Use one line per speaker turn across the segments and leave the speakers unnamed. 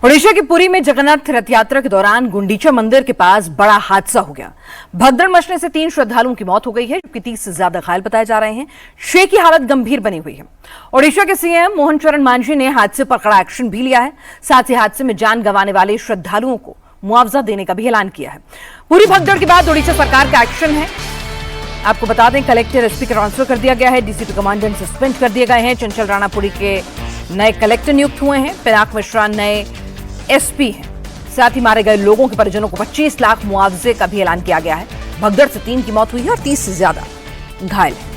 ओडिशा के पुरी में जगन्नाथ रथ यात्रा के दौरान गुंडीचा मंदिर के पास बड़ा हादसा हो गया। भगदड़ मचने से 3 श्रद्धालुओं की मौत हो गई है, जबकि 30 से ज्यादा घायल बताए जा रहे हैं। 6 की हालत गंभीर बनी हुई है। ओडिशा के सीएम मोहन चरण मांझी ने हादसे पर कड़ा एक्शन भी लिया है। साथ ही हादसे में जान गंवाने वाले श्रद्धालुओं को मुआवजा देने का भी ऐलान किया है। पूरी भगदड़ के बाद ओडिशा सरकार का एक्शन है। आपको बता दें, कलेक्टर एसपी का ट्रांसफर कर दिया गया है। डीसीपी कमांडेंट सस्पेंड कर दिए गए हैं। चंचल राणा पुरी के नए कलेक्टर नियुक्त हुए हैं। पिनाक मिश्रा नए एसपी हैं। साथ ही मारे गए लोगों के परिजनों को 25 लाख मुआवजे का भी ऐलान किया गया है। भगदड़ से 3 की मौत हुई है और 30 से ज्यादा घायल हैं।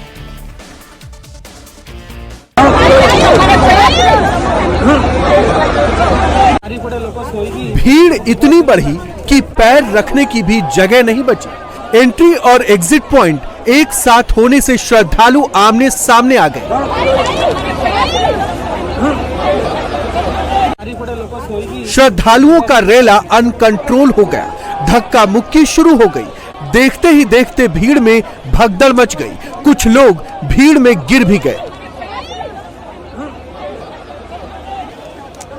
भीड़ इतनी बढ़ी कि पैर रखने की भी जगह नहीं बची। एंट्री और एग्जिट पॉइंट एक साथ होने से श्रद्धालु आमने सामने आ गए। श्रद्धालुओं का रेला अनकंट्रोल हो गया। धक्का मुक्की शुरू हो गई। देखते ही देखते भीड़ में भगदड़ मच गई। कुछ लोग भीड़ में गिर भी गए।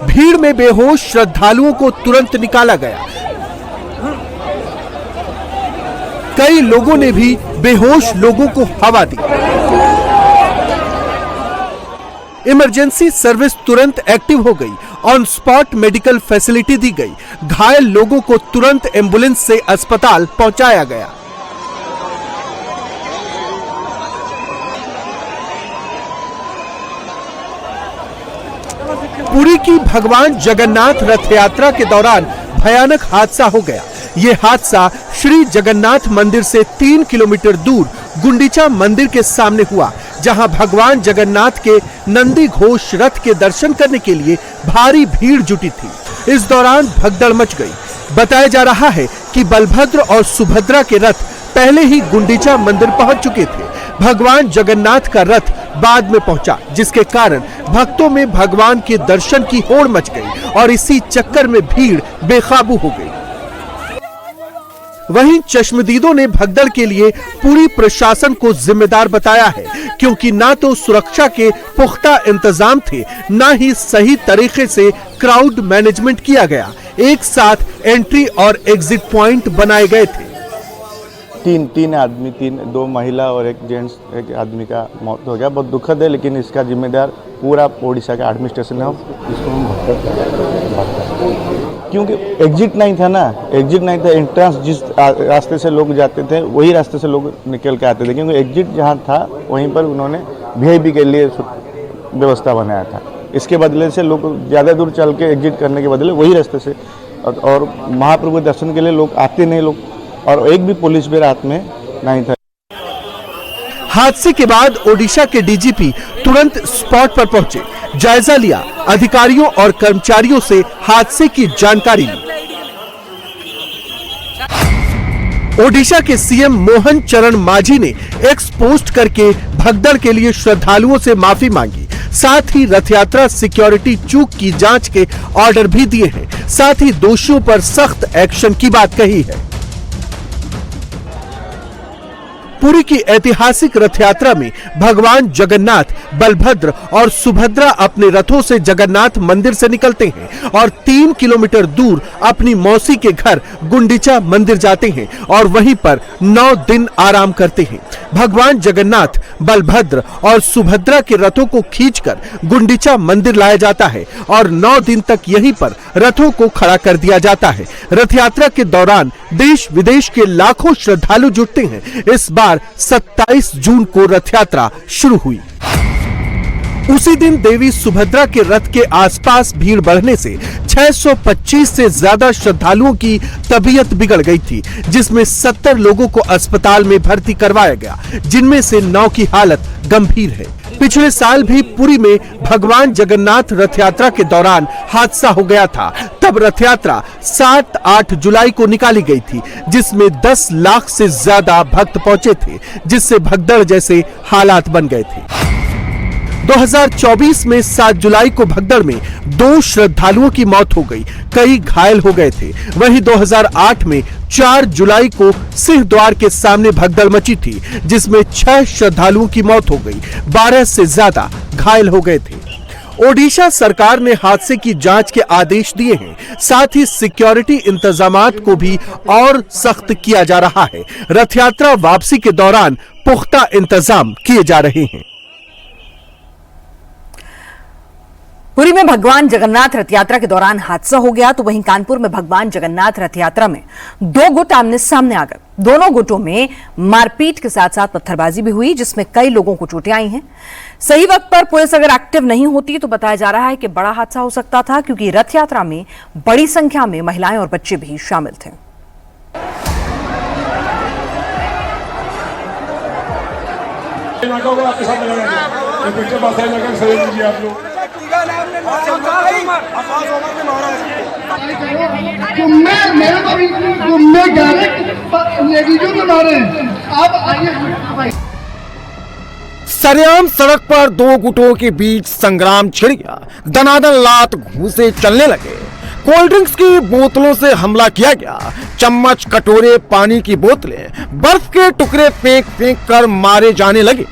भीड़ में बेहोश श्रद्धालुओं को तुरंत निकाला गया। कई लोगों ने भी बेहोश लोगों को हवा दी। इमरजेंसी सर्विस तुरंत एक्टिव हो गई। ऑन स्पॉट मेडिकल फैसिलिटी दी गई। घायल लोगों को तुरंत एम्बुलेंस से अस्पताल पहुंचाया गया। पुरी की भगवान जगन्नाथ रथ यात्रा के दौरान भयानक हादसा हो गया। ये हादसा श्री जगन्नाथ मंदिर से 3 किलोमीटर दूर गुंडीचा मंदिर के सामने हुआ, जहां भगवान जगन्नाथ के नंदी घोष रथ के दर्शन करने के लिए भारी भीड़ जुटी थी। इस दौरान भगदड़ मच गई। बताया जा रहा है कि बलभद्र और सुभद्रा के रथ पहले ही गुंडीचा मंदिर पहुंच चुके थे। भगवान जगन्नाथ का रथ बाद में पहुंचा, जिसके कारण भक्तों में भगवान के दर्शन की होड़ मच गई और इसी चक्कर में भीड़ बेकाबू हो गई। वहीं चश्मदीदों ने भगदड़ के लिए पूरी प्रशासन को जिम्मेदार बताया है, क्योंकि ना तो सुरक्षा के पुख्ता इंतजाम थे, ना ही सही तरीके से क्राउड मैनेजमेंट किया गया। एक साथ एंट्री और एग्जिट पॉइंट बनाए गए थे।
तीन आदमी, 2 महिला और 1 जेंट्स, 1 आदमी का मौत हो गया। बहुत दुखद है, लेकिन इसका जिम्मेदार पूरा ओडिशा का एडमिनिस्ट्रेशन है। इसको हम क्योंकि एग्जिट नहीं था ना, एग्जिट नहीं था। एंट्रेंस जिस रास्ते से लोग जाते थे वही रास्ते से लोग निकल के आते थे, क्योंकि एग्जिट जहाँ था वहीं पर उन्होंने वीआईपी के लिए व्यवस्था बनाया था। इसके बदले से लोग ज़्यादा दूर चल के एग्जिट करने के बदले वही रास्ते से और महाप्रभु दर्शन के लिए लोग आते नहीं लोग, और एक भी पुलिस भी रात में नहीं था।
हादसे के बाद ओडिशा के डीजीपी तुरंत स्पॉट पर पहुंचे, जायजा लिया, अधिकारियों और कर्मचारियों से हादसे की जानकारी ली। ओडिशा के सीएम मोहन चरण मांझी ने एक्स पोस्ट करके भगदड़ के लिए श्रद्धालुओं से माफी मांगी। साथ ही रथ यात्रा सिक्योरिटी चूक की जांच के ऑर्डर भी दिए हैं। साथ ही दोषियों पर सख्त एक्शन की बात कही है। पुरी की ऐतिहासिक रथ यात्रा में भगवान जगन्नाथ, बलभद्र और सुभद्रा अपने रथों से जगन्नाथ मंदिर से निकलते हैं और 3 किलोमीटर दूर अपनी मौसी के घर गुंडीचा मंदिर जाते हैं और वहीं पर 9 दिन आराम करते हैं। भगवान जगन्नाथ, बलभद्र और सुभद्रा के रथों को खींचकर गुंडीचा मंदिर लाया जाता है और 9 दिन तक यहीं पर रथों को खड़ा कर दिया जाता है। रथ यात्रा के दौरान देश विदेश के लाखों श्रद्धालु जुटते हैं। इस बार 27 जून को रथ यात्रा शुरू हुई। उसी दिन देवी सुभद्रा के रथ के आसपास भीड़ बढ़ने से 625 से ज्यादा श्रद्धालुओं की तबीयत बिगड़ गई थी, जिसमें 70 लोगों को अस्पताल में भर्ती करवाया गया, जिनमें से 9 की हालत गंभीर है। पिछले साल भी पुरी में भगवान जगन्नाथ रथ यात्रा के दौरान हादसा हो गया था। तब रथ यात्रा 7-8 जुलाई को निकाली गई थी, जिसमें 10 लाख से ज्यादा भक्त पहुंचे थे, जिससे भगदड़ जैसे हालात बन गए थे। 2024 में 7 जुलाई को भगदड़ में 2 श्रद्धालुओं की मौत हो गई, कई घायल हो गए थे। वहीं 2008 में 4 जुलाई को सिंह द्वार के सामने भगदड़ मची थी, जिसमें 6 श्रद्धालुओं की मौत हो गई, 12 से ज्यादा घायल हो गए थे। ओडिशा सरकार ने हादसे की जांच के आदेश दिए हैं। साथ ही सिक्योरिटी इंतजामात को भी और सख्त किया जा रहा है। रथ यात्रा वापसी के दौरान पुख्ता इंतजाम किए जा रहे हैं।
पुरी में भगवान जगन्नाथ रथ यात्रा के दौरान हादसा हो गया, तो वहीं कानपुर में भगवान जगन्नाथ रथ यात्रा में दो गुट आमने सामने आ गए। दोनों गुटों में मारपीट के साथ साथ पत्थरबाजी भी हुई, जिसमें कई लोगों को चोटें आई हैं। सही वक्त पर पुलिस अगर एक्टिव नहीं होती तो बताया जा रहा है कि बड़ा हादसा हो सकता था, क्योंकि रथ यात्रा में बड़ी संख्या में महिलाएं और बच्चे भी शामिल थे।
सरेआम सड़क पर दो गुटों के बीच संग्राम छिड़ गया। दनादन लात घूंसे चलने लगे। कोल्ड ड्रिंक्स की बोतलों से हमला किया गया। चम्मच, कटोरे, पानी की बोतलें, बर्फ के टुकड़े फेंक फेंक कर मारे जाने लगे।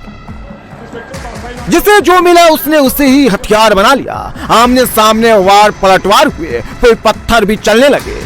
जिसे जो मिला उसने उसे ही हथियार बना लिया। आमने सामने वार पलटवार हुए, फिर पत्थर भी चलने लगे।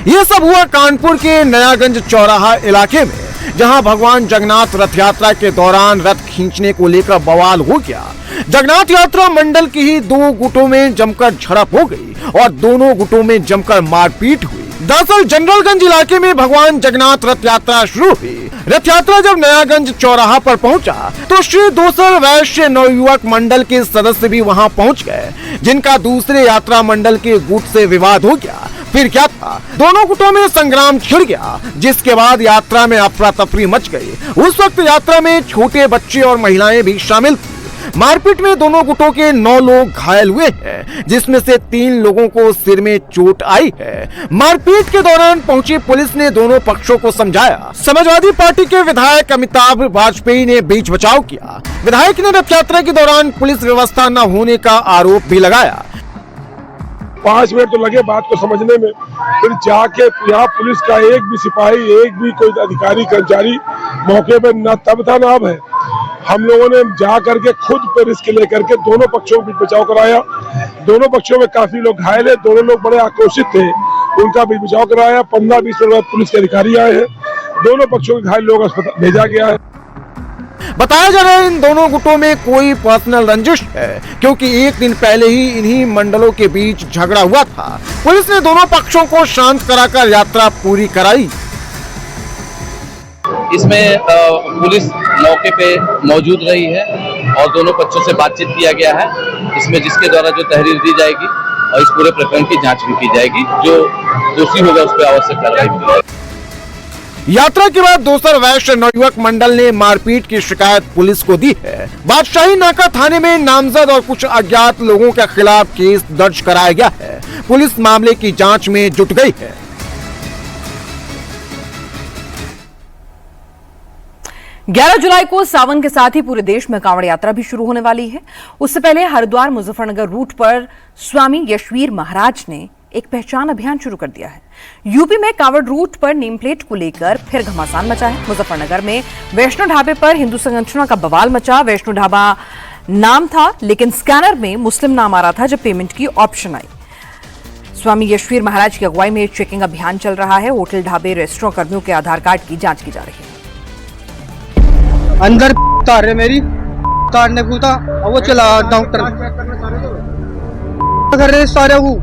यह सब हुआ कानपुर के नयागंज चौराहा इलाके में, जहां भगवान जगन्नाथ रथ यात्रा के दौरान रथ खींचने को लेकर बवाल हो गया। जगन्नाथ यात्रा मंडल की ही दो गुटों में जमकर झड़प हो गई और दोनों गुटों में जमकर मारपीट हुई। दरअसल जनरलगंज इलाके में भगवान जगन्नाथ रथ यात्रा शुरू हुई। रथ यात्रा जब नयागंज चौराहा पर पहुंचा तो श्री दोसर वैश्य नवयुवक मंडल के सदस्य भी वहां पहुंच गए, जिनका दूसरे यात्रा मंडल के गुट से विवाद हो गया। फिर क्या था, दोनों गुटों में संग्राम छिड़ गया, जिसके बाद यात्रा में अफरा तफरी मच गई। उस वक्त यात्रा में छोटे बच्चे और महिलाएं भी शामिल थी। मारपीट में दोनों गुटों के 9 लोग घायल हुए हैं, जिसमें से 3 लोगों को सिर में चोट आई है। मारपीट के दौरान पहुंची पुलिस ने दोनों पक्षों को समझाया। समाजवादी पार्टी के विधायक अमिताभ वाजपेयी ने बीच बचाव किया। विधायक ने रथ यात्रा के दौरान पुलिस व्यवस्था न होने का आरोप भी लगाया।
5 मिनट तो लगे बात को समझने में, फिर जाके यहाँ पुलिस का एक भी सिपाही, एक भी कोई अधिकारी कर्मचारी मौके पे न तब था न अब है। हम लोगों ने जा करके खुद पे रिस्क लेकर के दोनों पक्षों को बचाव कराया। दोनों पक्षों में काफी लोग घायल है, दोनों लोग बड़े आक्रोशित थे, उनका भी बचाव कराया। 15-20 मिनट बाद पुलिस के अधिकारी आए हैं, दोनों पक्षों के घायल लोग अस्पताल भेजा गया है।
बताया जा रहा है इन दोनों गुटों में कोई पर्सनल रंजिश है, क्योंकि एक दिन पहले ही इन्हीं मंडलों के बीच झगड़ा हुआ था। पुलिस ने दोनों पक्षों को शांत कराकर यात्रा पूरी कराई।
इसमें पुलिस मौके पे मौजूद रही है और दोनों पक्षों से बातचीत किया गया है। इसमें जिसके द्वारा जो तहरीर दी जाएगी और इस पूरे प्रकरण की जांच भी की जाएगी, जो दोषी होगा उस पर आवश्यक कार्रवाई की जाएगी।
यात्रा के बाद दोसर वैश्य नवयुवक मंडल ने मारपीट की शिकायत पुलिस को दी है। बादशाही नाका थाने में नामजद और कुछ अज्ञात लोगों के खिलाफ केस दर्ज कराया गया है। पुलिस मामले की जांच में जुट गई है।
11 जुलाई को सावन के साथ ही पूरे देश में कांवड़ यात्रा भी शुरू होने वाली है। उससे पहले हरिद्वार मुजफ्फरनगर रूट पर स्वामी यशवीर महाराज ने एक पहचान अभियान शुरू कर दिया है। यूपी में कांवड़ रूट पर नेम प्लेट को लेकर फिर घमासान मचा है। मुजफ्फरनगर में वैष्णो ढाबे पर हिंदू संगठनों का बवाल मचा। वैष्णो ढाबा नाम था, लेकिन स्कैनर में मुस्लिम नाम आ रहा था जब पेमेंट की ऑप्शन आई। स्वामी यशवीर महाराज की अगुवाई में चेकिंग अभियान चल रहा है। होटल, ढाबे, रेस्टोरेंट कर्मियों के आधार कार्ड की जांच की जा रही है।
अंदर तार रहे मेरी तारने को था, वो चला डॉक्टर कर रहे सारे। वो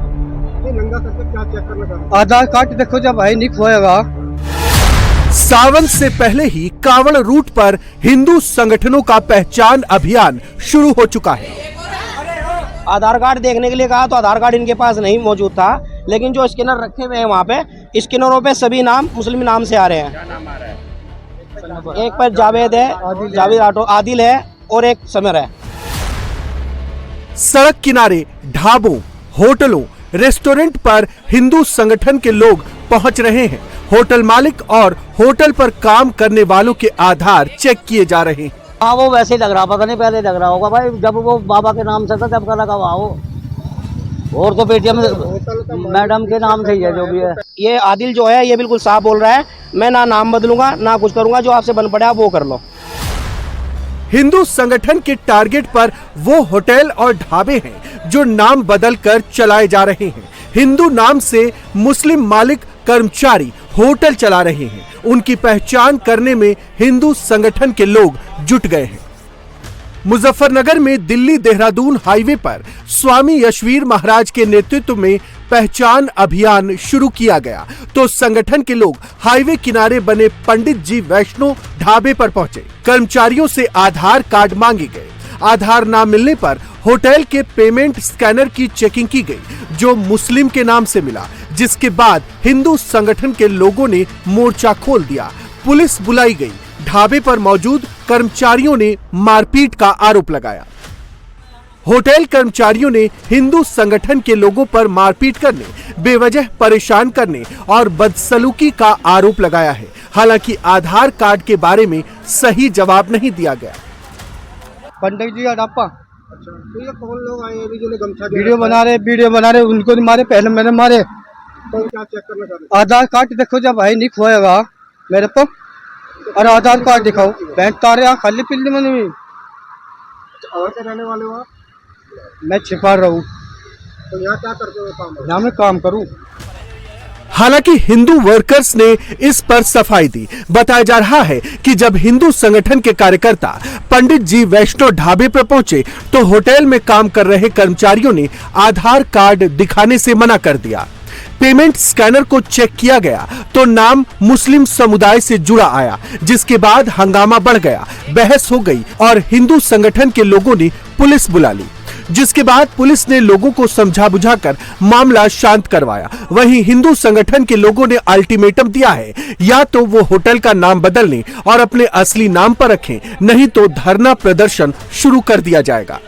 आधार कार्ड देखो जब भाई नहीं खोएगा।
सावन से पहले ही कांवड़ रूट पर हिंदू संगठनों का पहचान अभियान शुरू हो चुका है।
आधार कार्ड देखने के लिए कहा तो आधार कार्ड इनके पास नहीं मौजूद था, लेकिन जो स्कैनर रखे हुए हैं वहाँ पे, स्कैनरों पे सभी नाम मुस्लिम नाम से आ रहे हैं। एक पर जावेद है, जावेद ऑटो, आदिल है और एक समर है।
सड़क किनारे ढाबों, होटलों, रेस्टोरेंट पर हिंदू संगठन के लोग पहुंच रहे हैं। होटल मालिक और होटल पर काम करने वालों के आधार चेक किए जा रहे हैं।
हाँ, वो वैसे ही लग रहा, पता नहीं पहले लग रहा होगा भाई, जब वो बाबा के नाम से था तब का लगा हुआ वो, और तो पेटीएम मैडम के नाम से ही है जो भी है। ये आदिल जो है ये बिल्कुल साफ बोल रहा है, मैं ना नाम बदलूंगा ना कुछ करूंगा, जो आपसे बन पड़ा वो कर लो।
हिंदू संगठन के टारगेट पर वो होटल और ढाबे हैं जो नाम बदलकर चलाए जा रहे हैं। हिंदू नाम से मुस्लिम मालिक कर्मचारी होटल चला रहे हैं। उनकी पहचान करने में हिंदू संगठन के लोग जुट गए हैं। मुजफ्फरनगर में दिल्ली देहरादून हाईवे पर स्वामी यशवीर महाराज के नेतृत्व में पहचान अभियान शुरू किया गया तो संगठन के लोग हाईवे किनारे बने पंडित जी वैष्णो ढाबे पर पहुंचे। कर्मचारियों से आधार कार्ड मांगे गए। आधार ना मिलने पर होटल के पेमेंट स्कैनर की चेकिंग की गई जो मुस्लिम के नाम से मिला, जिसके बाद हिंदू संगठन के लोगों ने मोर्चा खोल दिया। पुलिस बुलाई गई। ढाबे पर मौजूद कर्मचारियों ने मारपीट का आरोप लगाया। होटल कर्मचारियों ने हिंदू संगठन के लोगों पर मारपीट करने, बेवजह परेशान करने और बदसलूकी का आरोप लगाया है। हालांकि आधार कार्ड के बारे में सही जवाब नहीं दिया गया।
पंडित जी अडापा। अच्छा, तो ये कौन लोग आए अभी जो गमछा वीडियो बना रहे उनको नहीं मारे, पहले मैंने मारे। तो क्या चेक करना चाह रहे? आधार कार्ड देखो, जब भाई नहीं खोएगा मेरे को, और आधार कार्ड दिखाओ। बैंक तारे खाली पिल्ली में नहीं। और क्या रहने वाले हो आप? मैं छिपा रहा हूँ। तो यहाँ क्या करते हो काम? यहाँ मैं काम करूँ।
हालांकि हिंदू वर्कर्स ने इस पर सफाई दी। बताया जा रहा है कि जब हिंदू संगठन के कार्यकर्ता पंडित जी वैष्णो ढाबे पर पहुंचे तो होटल में काम कर रहे कर्मचारियों ने आधार कार्ड दिखाने से मना कर दिया। पेमेंट स्कैनर को चेक किया गया तो नाम मुस्लिम समुदाय से जुड़ा आया, जिसके बाद हंगामा बढ़ गया, बहस हो गई और हिंदू संगठन के लोगों ने पुलिस बुला ली, जिसके बाद पुलिस ने लोगों को समझा बुझाकर मामला शांत करवाया। वहीं हिंदू संगठन के लोगों ने अल्टीमेटम दिया है, या तो वो होटल का नाम बदल लें और अपने असली नाम पर रखें, नहीं तो धरना प्रदर्शन शुरू कर दिया जाएगा।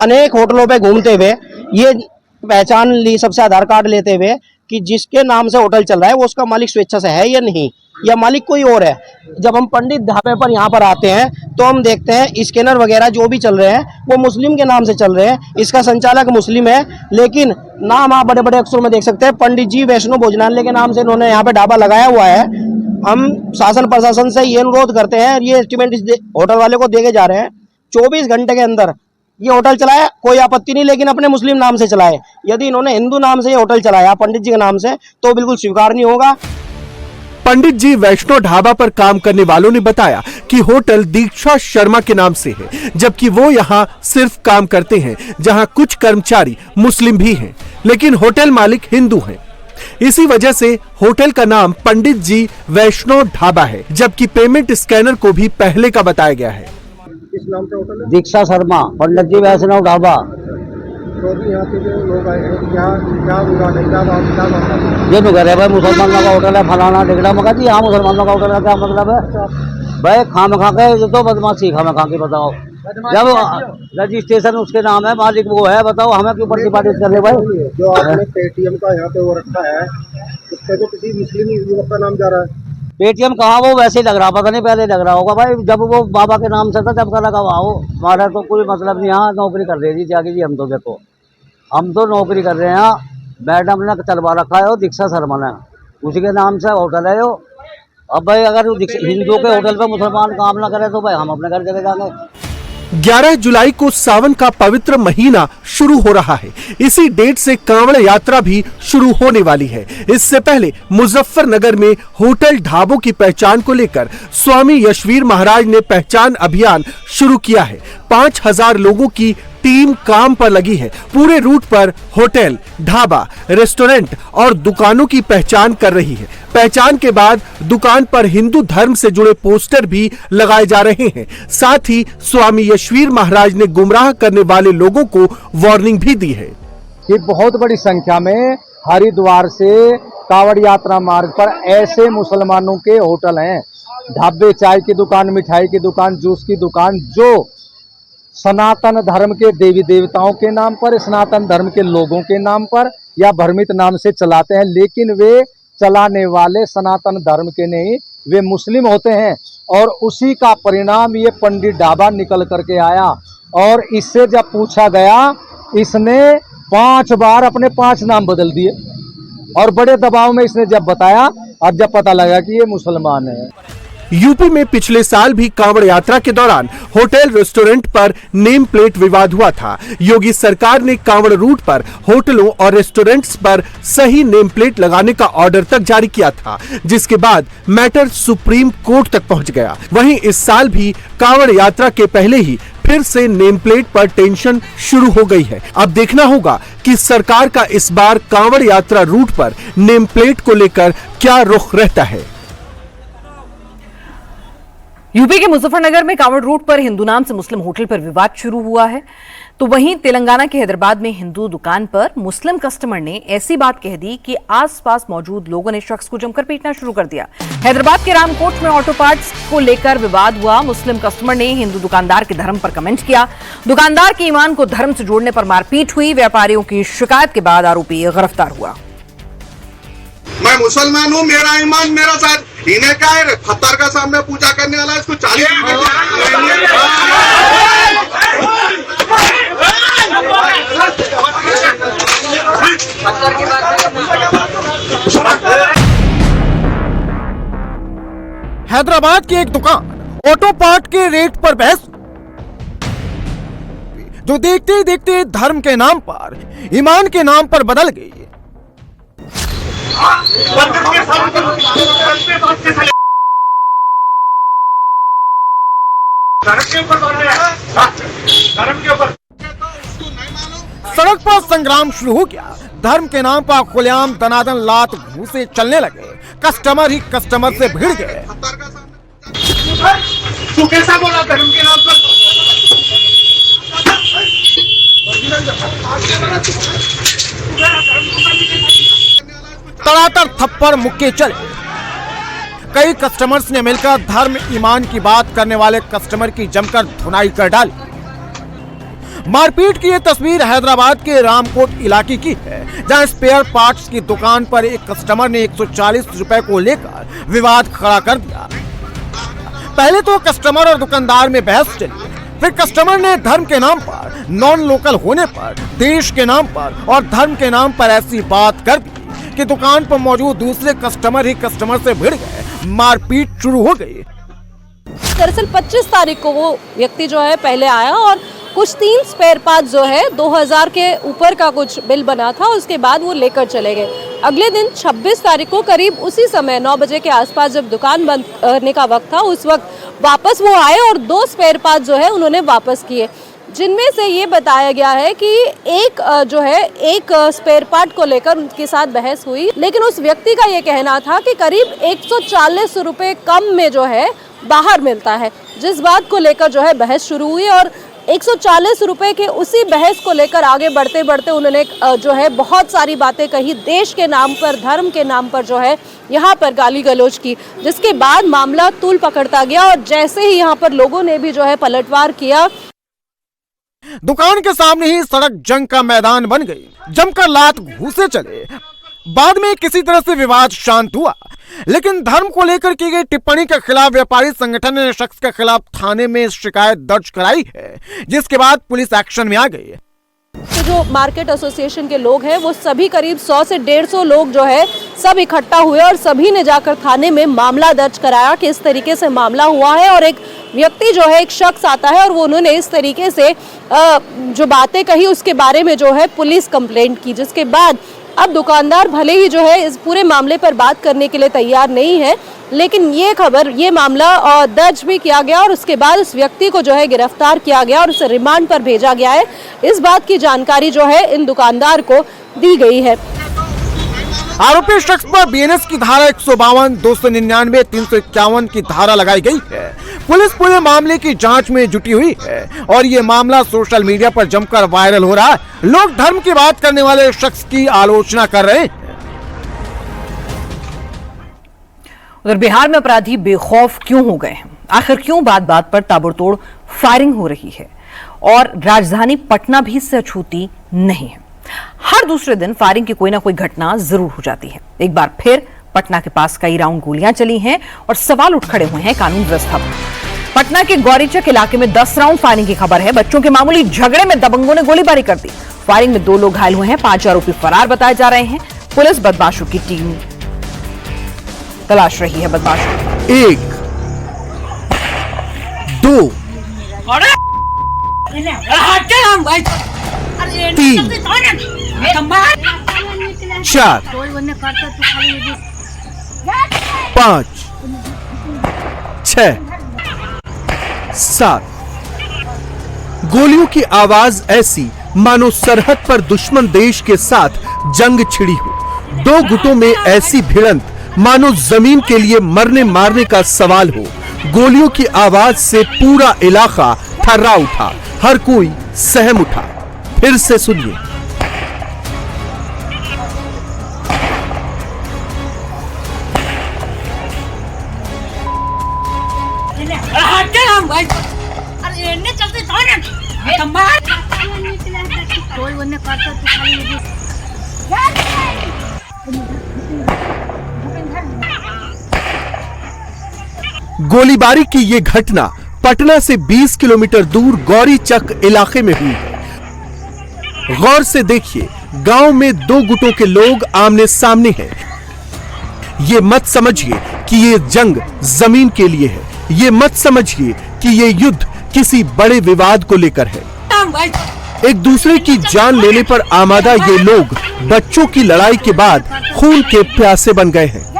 अनेक होटलों पे घूमते हुए ये पहचान ली, सबसे आधार कार्ड लेते हुए कि जिसके नाम से होटल चल रहा है वो उसका मालिक स्वेच्छा से है या नहीं, या मालिक कोई और है। जब हम पंडित ढाबे पर यहाँ पर आते हैं तो हम देखते हैं स्कैनर वगैरह जो भी चल रहे हैं वो मुस्लिम के नाम से चल रहे हैं। इसका संचालक मुस्लिम है, लेकिन नाम आप बड़े बड़े अक्षरों में देख सकते हैं, पंडित जी वैष्णो भोजनालय के नाम से इन्होंने यहाँ पे ढाबा लगाया हुआ है। हम शासन प्रशासन से ये अनुरोध करते हैं, ये एस्टीमेट इस होटल वाले को देके जा रहे हैं 24 घंटे के अंदर ये होटल चलाए, कोई आपत्ति नहीं, लेकिन अपने मुस्लिम नाम से चलाए। यदि इन्होंने हिंदू नाम से ये होटल चलाया पंडित जी के नाम से तो बिल्कुल स्वीकार नहीं होगा।
पंडित जी वैष्णो ढाबा पर काम करने वालों ने बताया कि होटल दीक्षा शर्मा के नाम से है, जबकि वो यहाँ सिर्फ काम करते हैं, जहाँ कुछ कर्मचारी मुस्लिम भी हैं, लेकिन होटल मालिक हिंदू हैं। इसी वजह से होटल का नाम पंडित जी वैष्णो ढाबा है, जबकि पेमेंट स्कैनर को भी पहले का बताया गया है।
किस नाम से होटल है?
दीक्षा शर्मा, पंडित जी वैष्णो ढाबा।
तो भी यहाँ पे जो लोग आए हैं क्या विवाद है, क्या बात
ये तो कह रहे भाई मुसलमानों का होटल है फलाना टिकड़ा। मगर जी हाँ मुसलमानों का होटल का क्या मतलब है भाई? खाम खा के ये तो बदमाशी खाम खा के बताओ। जब रजिस्ट्रेशन उसके नाम है, मालिक वो है, बताओ हमें क्यों प्रतिपादित कर रहे भाई?
जो आपने पेटीएम का यहाँ पे वो रखा है उस पे तो किसी मुस्लिम युवक का नाम जा रहा है।
पेटीएम कहाँ, वो वैसे ही लग रहा, पता नहीं पहले लग रहा होगा भाई, जब वो बाबा के नाम से था जब का लगा हुआ हो। हमारा तो कोई मतलब नहीं, यहाँ नौकरी कर रहे जी जाके जी। हम तो देखो हम तो नौकरी कर रहे हैं यहाँ। मैडम ने चलवा रखा है वो दीक्षा शर्मा ने, उसी के नाम से होटल है वो। अब भाई अगर हिंदू के होटल पे मुसलमान काम ना करे तो भाई हम अपने घर चले जाएंगे।
11 जुलाई को सावन का पवित्र महीना शुरू हो रहा है। इसी डेट से कांवड़ यात्रा भी शुरू होने वाली है। इससे पहले मुजफ्फरनगर में होटल ढाबों की पहचान को लेकर स्वामी यशवीर महाराज ने पहचान अभियान शुरू किया है। 5000 लोगों की टीम काम पर लगी है। पूरे रूट पर होटल, ढाबा, रेस्टोरेंट और दुकानों की पहचान कर रही है। पहचान के बाद दुकान पर हिंदू धर्म से जुड़े पोस्टर भी लगाए जा रहे हैं। साथ ही स्वामी यशवीर महाराज ने गुमराह करने वाले लोगों को वार्निंग भी दी है।
कि बहुत बड़ी संख्या में हरिद्वार से कांवड़ यात्रा मार्ग पर ऐसे मुसलमानों के होटल हैं, ढाबे, चाय की दुकान, मिठाई की दुकान, जूस की दुकान, जो सनातन धर्म के देवी देवताओं के नाम पर, सनातन धर्म के लोगों के नाम पर या भ्रमित नाम से चलाते हैं, लेकिन वे चलाने वाले सनातन धर्म के नहीं, वे मुस्लिम होते हैं। और उसी का परिणाम ये पंडित ढाबा निकल करके आया। और इससे जब पूछा गया, इसने 5 बार अपने 5 नाम बदल दिए और बड़े दबाव में इसने जब बताया, अब जब पता लगा कि ये मुसलमान है।
यूपी में पिछले साल भी कांवड़ यात्रा के दौरान होटल रेस्टोरेंट पर नेम प्लेट विवाद हुआ था। योगी सरकार ने कांवड़ रूट पर होटलों और रेस्टोरेंट्स पर सही नेम प्लेट लगाने का ऑर्डर तक जारी किया था, जिसके बाद मैटर सुप्रीम कोर्ट तक पहुंच गया। वहीं इस साल भी कांवड़ यात्रा के पहले ही फिर से नेम प्लेट पर टेंशन शुरू हो गई है। अब देखना होगा कि सरकार का इस बार कांवड़ यात्रा रूट पर नेम प्लेट को लेकर क्या रुख रहता है।
यूपी के मुजफ्फरनगर में कांवड़ रूट पर हिंदू नाम से मुस्लिम होटल पर विवाद शुरू हुआ है, तो वहीं तेलंगाना के हैदराबाद में हिंदू दुकान पर मुस्लिम कस्टमर ने ऐसी बात कह दी कि आसपास मौजूद लोगों ने शख्स को जमकर पीटना शुरू कर दिया। हैदराबाद के रामकोट में ऑटो पार्ट्स को लेकर विवाद हुआ। मुस्लिम कस्टमर ने हिंदू दुकानदार के धर्म पर कमेंट किया। दुकानदार के ईमान को धर्म से जोड़ने पर मारपीट हुई। व्यापारियों की शिकायत के बाद आरोपी गिरफ्तार हुआ।
मैं मुसलमान हूँ, मेरा ईमान मेरा साथ। इन्हें क्या है, पत्थर का सामने पूजा करने वाला, इसको 40
हैदराबाद की एक दुकान ऑटो पार्ट के रेट पर बहस, जो देखते ही देखते धर्म के नाम पर, ईमान के नाम पर बदल गई। सड़क पर संग्राम शुरू हो गया। धर्म के नाम पर खुलेआम दनादन लात घूंसे चलने लगे। कस्टमर ही कस्टमर से भिड़ गए।
तू कैसा बोला धर्म के नाम पर?
तड़ातड़ थप्पड़ मुक्के चले। कई कस्टमर्स ने मिलकर धर्म ईमान की बात करने वाले कस्टमर की जमकर धुनाई कर डाली। मारपीट की यह तस्वीर हैदराबाद के रामकोट इलाके की है, जहां स्पेयर पार्ट्स की दुकान पर एक कस्टमर ने 140 रुपए को लेकर विवाद खड़ा कर दिया। पहले तो कस्टमर और दुकानदार में बहस चली, फिर कस्टमर ने धर्म के नाम पर, नॉन लोकल होने पर, देश के नाम पर और धर्म के नाम पर ऐसी बात कर दी कि दुकान पर मौजूद दूसरे कस्टमर ही कस्टमर से भिड़ गए। मारपीट शुरू हो गई।
दरअसल 25 तारीख को वो व्यक्ति जो है पहले आया और कुछ 3 स्पेयर पार्ट जो है 2000 के ऊपर का कुछ बिल बना था, उसके बाद वो लेकर चले गए। अगले दिन 26 तारीख को करीब उसी समय 9 बजे के आसपास जब दुकान बंद करने का वक्त था, उस वक्त वापस वो आए और 2 स्पेयर पार्ट जो है उन्होंने वापस किए, जिनमें से ये बताया गया है कि एक स्पेयर पार्ट को लेकर उनके साथ बहस हुई। लेकिन उस व्यक्ति का ये कहना था कि करीब 140 रुपए कम में जो है बाहर मिलता है, जिस बात को लेकर जो है बहस शुरू हुई और 140 रुपए के उसी बहस को लेकर आगे बढ़ते बढ़ते उन्होंने जो है बहुत सारी बातें कही, देश के नाम पर, धर्म के नाम पर जो है यहाँ पर गाली गलौज की, जिसके बाद मामला तूल पकड़ता गया और जैसे ही यहाँ पर लोगों ने भी जो है पलटवार किया,
दुकान के सामने ही सड़क जंग का मैदान बन गई। जमकर लात घूंसे चले। बाद में किसी तरह से विवाद शांत हुआ, लेकिन धर्म को लेकर की गई टिप्पणी के खिलाफ व्यापारी संगठन ने शख्स के खिलाफ थाने में शिकायत दर्ज कराई है, जिसके बाद पुलिस एक्शन में आ गई है।
तो जो मार्केट एसोसिएशन के लोग हैं वो सभी करीब 100 से 150 लोग जो है सब इकट्ठा हुए और सभी ने जाकर थाने में मामला दर्ज कराया कि इस तरीके से मामला हुआ है और एक व्यक्ति जो है, एक शख्स आता है और वो उन्होंने इस तरीके से जो बातें कही उसके बारे में जो है पुलिस कंप्लेंट की, जिसके बाद अब दुकानदार भले ही जो है इस पूरे मामले पर बात करने के लिए तैयार नहीं है, लेकिन ये मामला दर्ज भी किया गया और उसके बाद उस व्यक्ति को जो है गिरफ्तार किया गया और उसे रिमांड पर भेजा गया है। इस बात की जानकारी जो है इन दुकानदार को दी गई है।
आरोपी शख्स पर बीएनएस की धारा 152, 299, 351 की धारा लगाई गई है। पुलिस पूरे मामले की जांच में जुटी हुई है और ये मामला सोशल मीडिया पर जमकर वायरल हो रहा है। लोग धर्म की बात करने वाले शख्स की आलोचना कर रहे हैं।
उधर बिहार में अपराधी बेखौफ क्यों हो गए हैं? आखिर क्यों बात बात पर ताबड़तोड़ फायरिंग हो रही है और राजधानी पटना भी इससे अछूती नहीं है। हर दूसरे दिन फायरिंग की कोई ना कोई घटना जरूर हो जाती है। एक बार फिर पटना के पास कई राउंड गोलियां चली हैं और सवाल उठ खड़े हुए हैं कानून व्यवस्था पर। पटना के गौरीचक इलाके में 10 राउंड फायरिंग की खबर है। बच्चों के मामूली झगड़े में दबंगों ने गोलीबारी कर दी। फायरिंग में 2 लोग घायल हुए हैं। 5 आरोपी फरार बताए जा रहे हैं। पुलिस बदमाशों की टीम तलाश रही है बदमाशों।
1, 2, 3, 4, 5, 6, 7। गोलियों की आवाज ऐसी मानो सरहद पर दुश्मन देश के साथ जंग छिड़ी हो। दो गुटों में ऐसी भिड़ंत मानो जमीन के लिए मरने मारने का सवाल हो। गोलियों की आवाज से पूरा इलाका थर्रा उठा, हर कोई सहम उठा। फिर से सुनिए। गोलीबारी की ये घटना पटना से 20 किलोमीटर दूर गौरीचक इलाके में हुई है। गौर से देखिए, गांव में दो गुटों के लोग आमने सामने हैं। ये मत समझिए कि ये जंग जमीन के लिए है। ये मत समझिए कि ये युद्ध किसी बड़े विवाद को लेकर है। एक दूसरे की जान लेने पर आमादा ये लोग बच्चों की लड़ाई के बाद खून के प्यासे बन गए हैं।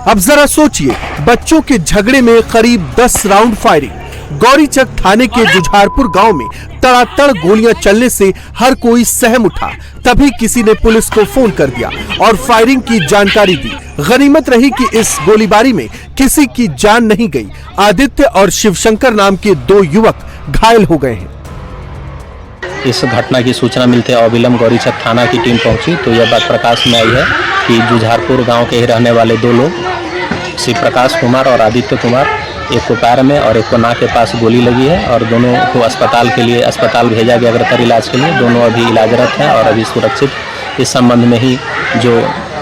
अब जरा सोचिए, बच्चों के झगड़े में करीब 10 राउंड फायरिंग। गौरीचक थाने के जुझारपुर गांव में तड़ातड़ गोलियां चलने से हर कोई सहम उठा। तभी किसी ने पुलिस को फोन कर दिया और फायरिंग की जानकारी दी। गनीमत रही कि इस गोलीबारी में किसी की जान नहीं गई। आदित्य और शिवशंकर नाम के 2 युवक घायल हो गए हैं।
इस घटना की सूचना मिलते अविलंब गौरीचक थाना की टीम पहुंची तो यह बात प्रकाश में आई है कि जुझारपुर गांव के ही रहने वाले 2 लोग शिव प्रकाश कुमार और आदित्य कुमार, एक को पैर में और एक को नाक के पास गोली लगी है और दोनों को अस्पताल भेजा गया अग्रतर इलाज के लिए। दोनों अभी इलाजरत हैं और अभी सुरक्षित। इस संबंध में ही जो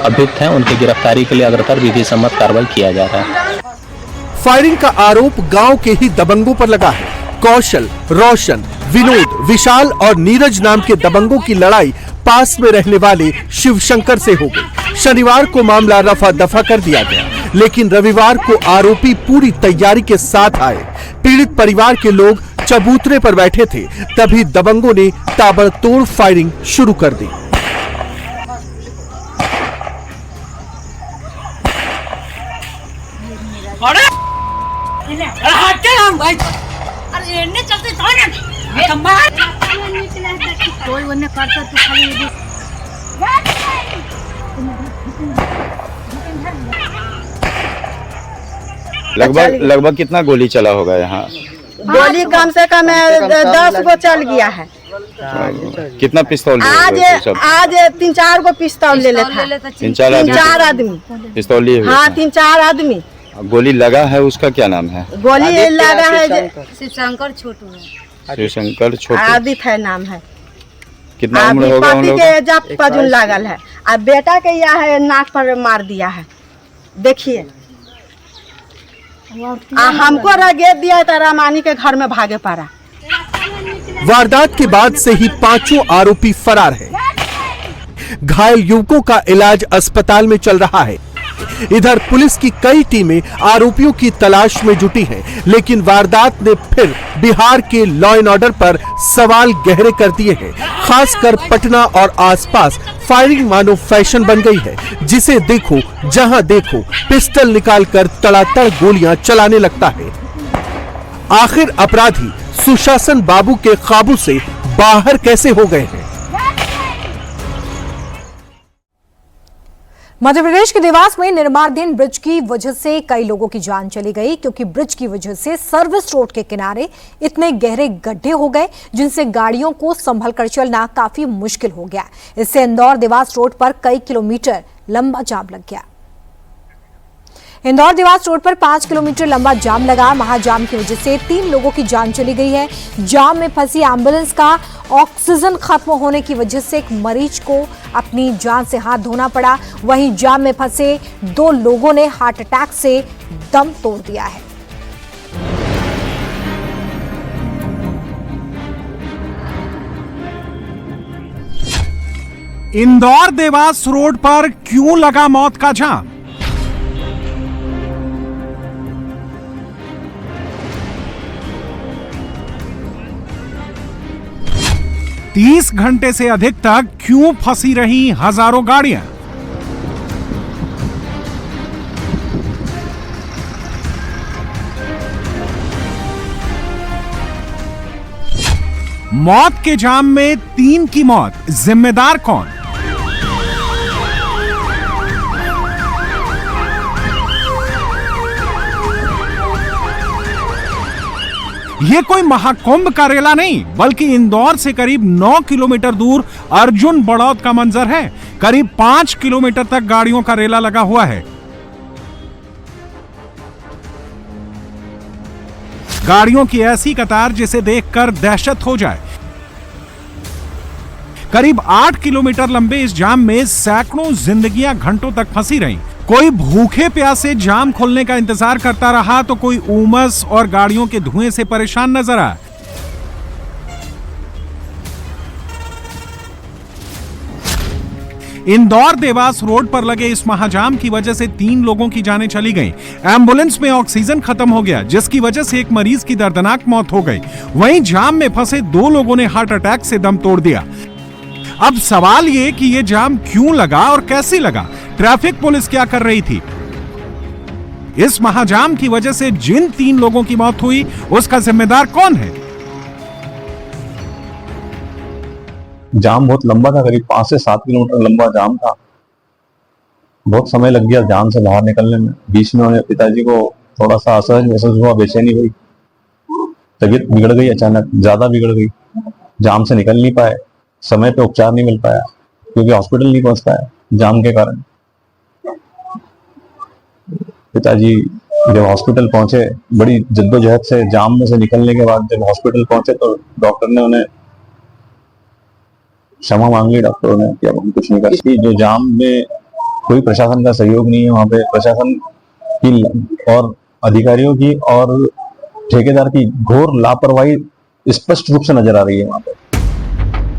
अभियुक्त हैं उनकी गिरफ्तारी के लिए अग्रतर विधि सम्मत कार्रवाई किया जा रहा है।
फायरिंग का आरोप गांव के ही दबंगों पर लगा है। कौशल, रोशन, विनोद, विशाल और नीरज नाम के दबंगों की लड़ाई पास में रहने वाले शिवशंकर से हो गई। शनिवार को मामला रफा दफा कर दिया गया, लेकिन रविवार को आरोपी पूरी तैयारी के साथ आए। पीड़ित परिवार के लोग चबूतरे पर बैठे थे, तभी दबंगों ने ताबड़तोड़ फायरिंग शुरू कर दी।
लगभग कितना गोली चला होगा यहाँ?
गोली कम से कम 10 गो चल गया है।
कितना पिस्तौल?
आज 3-4 गो पिस्तौल ले लेता है। 3-4 आदमी
पिस्तौल लिए?
हाँ, 3-4 आदमी।
गोली लगा है, उसका क्या नाम है?
गोली लगा है
शिवशंकर छोटू है।
शिवशंकर छोटू,
आदित्य है नाम है।
कितना उम्र होगा उन लोगों
के? जब पजुन लागल है। अब बेटा के यह है नाक पर मार दिया है। देखिए, हमको रगेत दिया तो रामानी के घर में भागे पड़ा।
वारदात के बाद से ही 5 आरोपी फरार हैं। घायल युवकों का इलाज अस्पताल में चल रहा है। इधर पुलिस की कई टीमें आरोपियों की तलाश में जुटी हैं, लेकिन वारदात ने फिर बिहार के लॉ एंड ऑर्डर पर सवाल गहरे कर दिए हैं। खासकर पटना और आसपास फायरिंग मानो फैशन बन गई है। जिसे देखो, जहां देखो, पिस्टल निकालकर तड़ातड़ गोलियां चलाने लगता है। आखिर अपराधी सुशासन बाबू के काबू से बाहर कैसे हो गए हैं?
मध्य प्रदेश के देवास में निर्माणाधीन ब्रिज की वजह से कई लोगों की जान चली गई, क्योंकि ब्रिज की वजह से सर्विस रोड के किनारे इतने गहरे गड्ढे हो गए जिनसे गाड़ियों को संभल कर चलना काफी मुश्किल हो गया। इससे इंदौर देवास रोड पर कई किलोमीटर लंबा जाम लग गया। इंदौर देवास रोड पर 5 किलोमीटर लंबा जाम लगा। महाजाम की वजह से 3 लोगों की जान चली गई है। जाम में फंसी एम्बुलेंस का ऑक्सीजन खत्म होने की वजह से एक मरीज को अपनी जान से हाथ धोना पड़ा। वहीं जाम में फंसे 2 लोगों ने हार्ट अटैक से दम तोड़ दिया है।
इंदौर देवास रोड पर क्यों लगा मौत का जाम? तीस घंटे से अधिक तक क्यों फंसी रही हजारों गाड़ियां? मौत के जाम में 3 की मौत, जिम्मेदार कौन? ये कोई महाकुंभ का रेला नहीं, बल्कि इंदौर से करीब 9 किलोमीटर दूर अर्जुन बड़ौद का मंजर है। करीब 5 किलोमीटर तक गाड़ियों का रेला लगा हुआ है। गाड़ियों की ऐसी कतार जिसे देखकर दहशत हो जाए। करीब 8 किलोमीटर लंबे इस जाम में सैकड़ों जिंदगियां घंटों तक फंसी रहीं। कोई भूखे प्यासे जाम खुलने का इंतजार करता रहा तो कोई उमस और गाड़ियों के धुएं से परेशान नजर आया। इंदौर देवास रोड पर लगे इस महाजाम की वजह से 3 लोगों की जानें चली गईं। एम्बुलेंस में ऑक्सीजन खत्म हो गया, जिसकी वजह से एक मरीज की दर्दनाक मौत हो गई। वहीं जाम में फंसे 2 लोगों ने हार्ट अटैक से दम तोड़ दिया। अब सवाल ये कि ये जाम क्यों लगा और कैसे लगा? ट्रैफिक पुलिस क्या कर रही थी? इस महाजाम की वजह से जिन 3 लोगों की मौत हुई, उसका जिम्मेदार कौन है?
जाम बहुत लंबा था, करीब 5 से 7 किलोमीटर लंबा जाम था। बहुत समय लग गया जाम से बाहर निकलने में। बीच में उन्हें पिताजी को थोड़ा सा असहज महसूस हुआ, बेचैनी हुई, तबीयत बिगड़ गई, अचानक ज्यादा बिगड़ गई। जाम से निकल नहीं पाए, समय पे उपचार नहीं मिल पाया, क्योंकि हॉस्पिटल नहीं पहुंच पाया जाम के कारण। पिताजी जब हॉस्पिटल पहुंचे, बड़ी जद्दोजहद से जाम में से निकलने के बाद जब हॉस्पिटल पहुंचे तो डॉक्टर ने उन्हें क्षमा मांग ली। डॉक्टरों ने कि अब हम कुछ नहीं कर सकते। जो जाम में कोई प्रशासन का सहयोग नहीं है, वहां पे प्रशासन की और अधिकारियों की और ठेकेदार की घोर लापरवाही स्पष्ट रूप से नजर आ रही है। वहां पे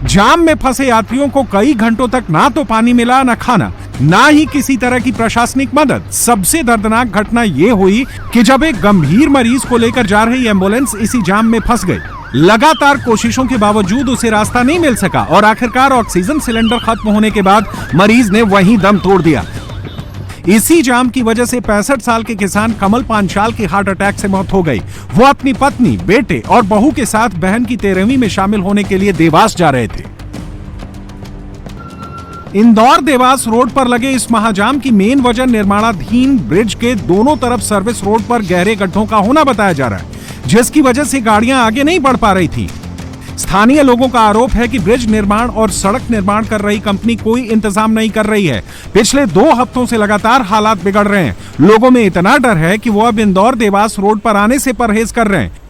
जाम में फंसे यात्रियों को कई घंटों तक ना तो पानी मिला, ना खाना, ना ही किसी तरह की प्रशासनिक मदद। सबसे दर्दनाक घटना यह हुई कि जब एक गंभीर मरीज को लेकर जा रही एम्बुलेंस इसी जाम में फंस गई। लगातार कोशिशों के बावजूद उसे रास्ता नहीं मिल सका और आखिरकार ऑक्सीजन सिलेंडर खत्म होने के बाद मरीज ने वहीं दम तोड़ दिया। इसी जाम की वजह से 65 साल के किसान कमल पांचाल की हार्ट अटैक से मौत हो गई। वो अपनी पत्नी, बेटे और बहू के साथ बहन की 13वीं में शामिल होने के लिए देवास जा रहे थे। इंदौर देवास रोड पर लगे इस महाजाम की मेन वजह निर्माणाधीन ब्रिज के दोनों तरफ सर्विस रोड पर गहरे गड्ढों का होना बताया जा रहा है, जिसकी वजह से गाड़ियां आगे नहीं बढ़ पा रही थी। स्थानीय लोगों का आरोप है कि ब्रिज निर्माण और सड़क निर्माण कर रही कंपनी कोई इंतजाम नहीं कर रही है। पिछले 2 हफ्तों से लगातार हालात बिगड़ रहे हैं। लोगों में इतना डर है कि वो अब इंदौर देवास रोड पर आने से परहेज कर रहे हैं।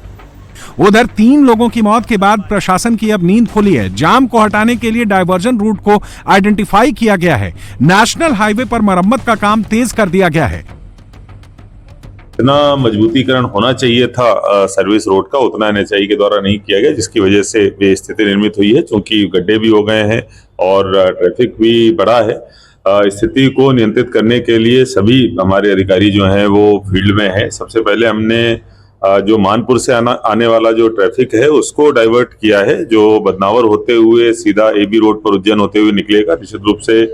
उधर 3 लोगों की मौत के बाद प्रशासन की अब नींद खुली है। जाम को हटाने के लिए डायवर्जन रूट को आइडेंटिफाई किया गया है। नेशनल हाईवे पर मरम्मत का काम तेज कर दिया गया है।
इतना मजबूतीकरण होना चाहिए था सर्विस रोड का, उतना NHAI के द्वारा नहीं किया गया, जिसकी वजह से ये स्थिति निर्मित हुई है। क्योंकि गड्ढे भी हो गए हैं और ट्रैफिक भी बढ़ा है। स्थिति को नियंत्रित करने के लिए सभी हमारे अधिकारी जो हैं वो फील्ड में हैं। सबसे पहले हमने जो मानपुर से आने वाला जो ट्रैफिक है उसको डाइवर्ट किया है, जो बदनावर होते हुए सीधा AB रोड पर उज्जैन होते हुए निकलेगा। निश्चित रूप से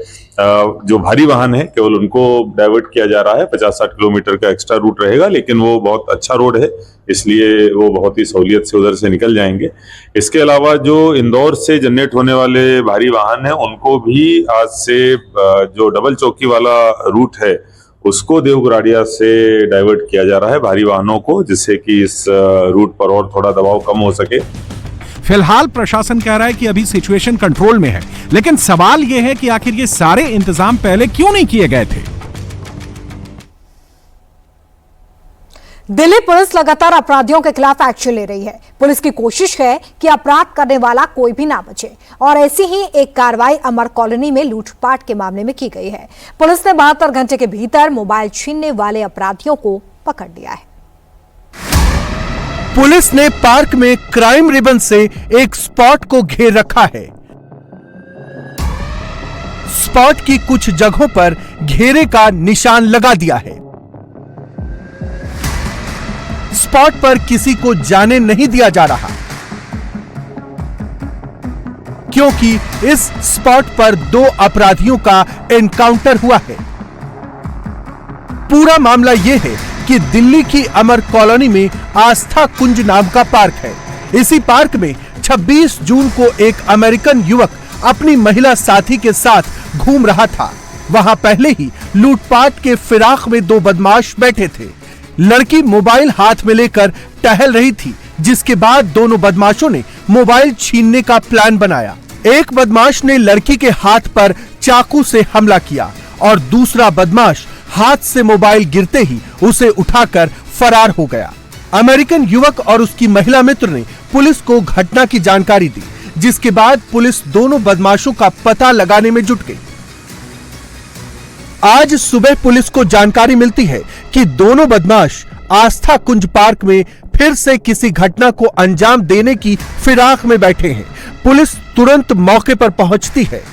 जो भारी वाहन है केवल उनको डाइवर्ट किया जा रहा है। 50-60 किलोमीटर का एक्स्ट्रा रूट रहेगा, लेकिन वो बहुत अच्छा रोड है, इसलिए वो बहुत ही सहूलियत से उधर से निकल जाएंगे। इसके अलावा जो इंदौर से जनरेट होने वाले भारी वाहन है उनको भी आज से जो डबल चौकी वाला रूट है उसको देवगुराड़िया से डाइवर्ट किया जा रहा है भारी वाहनों को, जिससे कि इस रूट पर और थोड़ा दबाव कम हो सके।
फिलहाल प्रशासन कह रहा है कि अभी सिचुएशन कंट्रोल में है, लेकिन सवाल यह है कि आखिर ये सारे इंतजाम पहले क्यों नहीं किए गए थे।
दिल्ली पुलिस लगातार अपराधियों के खिलाफ एक्शन ले रही है। पुलिस की कोशिश है कि अपराध करने वाला कोई भी ना बचे और ऐसी ही एक कार्रवाई अमर कॉलोनी में लूटपाट के मामले में की गई है। पुलिस ने 72 घंटे के भीतर मोबाइल छीनने वाले अपराधियों को पकड़ लिया है।
पुलिस ने पार्क में क्राइम रिबन से एक स्पॉट को घेर रखा है। स्पॉट की कुछ जगहों पर घेरे का निशान लगा दिया है। स्पॉट पर किसी को जाने नहीं दिया जा रहा क्योंकि इस स्पॉट पर 2 अपराधियों का एनकाउंटर हुआ है। पूरा मामला यह है कि दिल्ली की अमर कॉलोनी में आस्था कुंज नाम का पार्क है। इसी पार्क में 26 जून को एक अमेरिकन युवक अपनी महिला साथी के साथ घूम रहा था। वहां पहले ही लूटपाट के फिराक में 2 बदमाश बैठे थे। लड़की मोबाइल हाथ में लेकर टहल रही थी, जिसके बाद दोनों बदमाशों ने मोबाइल छीनने का प्लान बनाया। एक बदमाश ने लड़की के हाथ पर चाकू से हमला किया और दूसरा बदमाश हाथ से मोबाइल गिरते ही उसे उठाकर फरार हो गया। अमेरिकन युवक और उसकी महिला मित्र ने पुलिस को घटना की जानकारी दी, जिसके बाद पुलिस दोनों बदमाशों का पता लगाने में जुट गई। आज सुबह पुलिस को जानकारी मिलती है कि दोनों बदमाश आस्था कुंज पार्क में फिर से किसी घटना को अंजाम देने की फिराक में बैठे हैं। पुलिस तुरंत मौके पर पहुंचती है।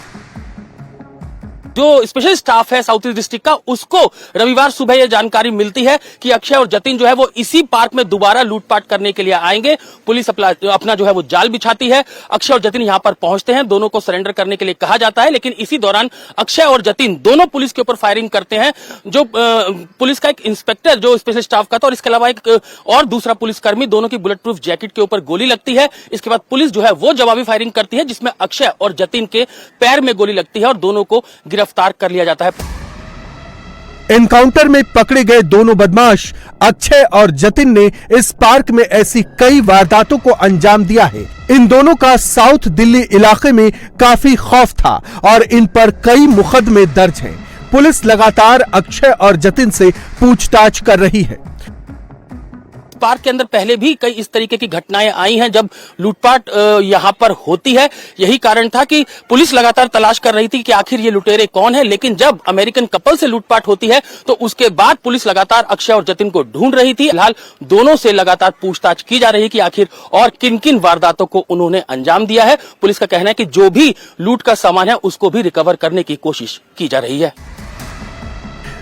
जो स्पेशल स्टाफ है साउथ ईस्ट डिस्ट्रिक्ट का, उसको रविवार सुबह यह जानकारी मिलती है कि अक्षय और जतिन जो है वो इसी पार्क में दोबारा लूटपाट करने के लिए आएंगे। पुलिस अपना जो है वो जाल बिछाती है। अक्षय और जतिन यहां पर पहुंचते हैं, दोनों को सरेंडर करने के लिए कहा जाता है, लेकिन इसी दौरान अक्षय और जतिन दोनों पुलिस के ऊपर फायरिंग करते हैं। जो पुलिस का एक इंस्पेक्टर जो स्पेशल स्टाफ का था और इसके अलावा एक और दूसरा पुलिसकर्मी, दोनों की बुलेट प्रूफ जैकेट के ऊपर गोली लगती है। इसके बाद पुलिस जो है वो जवाबी फायरिंग करती है, जिसमें अक्षय और जतिन के पैर में गोली लगती है और दोनों को गिरफ्तार कर लिया जाता है।
एनकाउंटर में पकड़े गए दोनों बदमाश अक्षय और जतिन ने इस पार्क में ऐसी कई वारदातों को अंजाम दिया है। इन दोनों का साउथ दिल्ली इलाके में काफी खौफ था और इन पर कई मुकदमे दर्ज हैं। पुलिस लगातार अक्षय और जतिन से पूछताछ कर रही है।
पार्क के अंदर पहले भी कई इस तरीके की घटनाएं आई हैं जब लूटपाट यहां पर होती है। यही कारण था कि पुलिस लगातार तलाश कर रही थी कि आखिर ये लुटेरे कौन है। लेकिन जब अमेरिकन कपल से लूटपाट होती है तो उसके बाद पुलिस लगातार अक्षय और जतिन को ढूंढ रही थी। फिलहाल दोनों से लगातार पूछताछ की जा रही है कि आखिर और किन किन वारदातों को उन्होंने अंजाम दिया है। पुलिस का कहना है कि जो भी लूट का सामान है उसको भी रिकवर करने की कोशिश की जा रही है।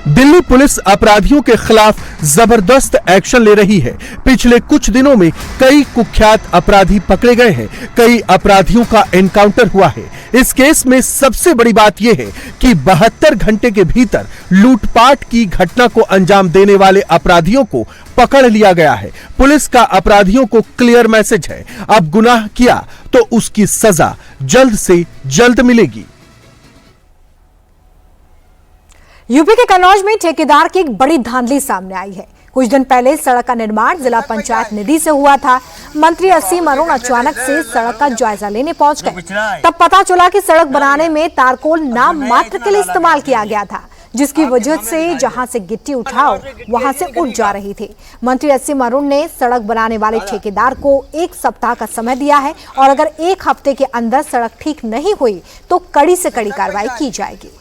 दिल्ली पुलिस अपराधियों के खिलाफ जबरदस्त एक्शन ले रही है। पिछले कुछ दिनों में कई कुख्यात अपराधी पकड़े गए हैं। कई अपराधियों का एनकाउंटर हुआ है। इस केस में सबसे बड़ी बात यह है कि 72 घंटे के भीतर लूटपाट की घटना को अंजाम देने वाले अपराधियों को पकड़ लिया गया है। पुलिस का अपराधियों को क्लियर मैसेज है, अब गुनाह किया तो उसकी सजा जल्द से जल्द मिलेगी।
यूपी के कन्नौज में ठेकेदार की एक बड़ी धांधली सामने आई है। कुछ दिन पहले सड़क का निर्माण जिला पंचायत निधि से हुआ था। मंत्री असीम अरुण अचानक से सड़क का जायजा लेने पहुंच गए। तब पता चला कि सड़क बनाने में तारकोल नाम मात्र के लिए इस्तेमाल किया गया था, जिसकी वजह से जहां से गिट्टी उठाओ वहां से उठ जा रही थी। मंत्री असीम अरुण ने सड़क बनाने वाले ठेकेदार को 1 सप्ताह का समय दिया है और अगर 1 हफ्ते के अंदर सड़क ठीक नहीं हुई तो कड़ी से कड़ी कार्रवाई की जाएगी।